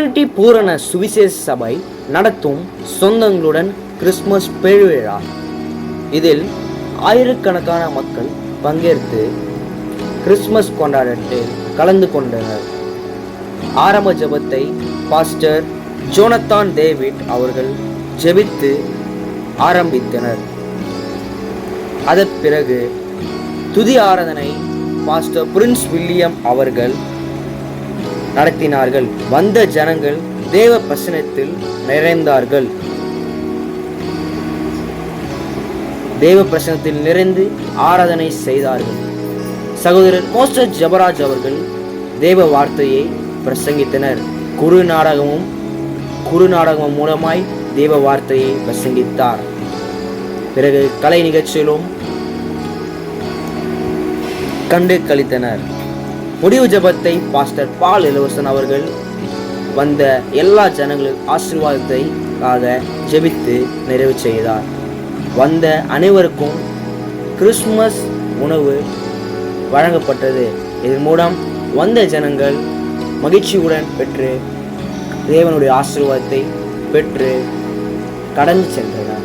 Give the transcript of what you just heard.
Trinity பூரண சுவிசேஷ சபை நடத்தும் சொந்தங்களுடன் கிறிஸ்துமஸ் பெருவிழா. இதில் ஆயிரக்கணக்கான மக்கள் பங்கேற்று கிறிஸ்துமஸ் கொண்டாட்டத்தில் கலந்து கொண்டனர். ஆரம்ப ஜெபத்தை பாஸ்டர் ஜோனத்தான் டேவிட் அவர்கள் ஜெபித்து ஆரம்பித்தனர். அதன் பிறகு துதி ஆராதனை பாஸ்டர் பிரின்ஸ் வில்லியம் அவர்கள் நடத்தினார்கள். வந்த ஜனங்கள் தேவ பிரசன்னத்தில் நிறைந்தார்கள். தேவ பிரசன்னத்தில் நிறைந்து ஆராதனை செய்தார்கள். சகோதரர் மோஸ்டர் ஜபராஜ் அவர்கள் தேவ வார்த்தையை பிரசங்கித்தனர். குறு நாடகமும் மூலமாய் தேவ வார்த்தையை பிரசங்கித்தார். பிறகு கலை நிகழ்ச்சியிலும் கண்டு கழித்தனர். முடிவு ஜபத்தை பாஸ்டர் பால் இலவசன் அவர்கள் வந்த எல்லா ஜனங்களின் ஆசீர்வாதத்தைக்காக ஜெபித்து நிறைவு செய்தார். வந்த அனைவருக்கும் கிறிஸ்துமஸ் உணவு வழங்கப்பட்டது. இதன் மூலம் வந்த ஜனங்கள் மகிழ்ச்சியுடன் பெற்று தேவனுடைய ஆசீர்வாதத்தை பெற்று கடந்து சென்றனர்.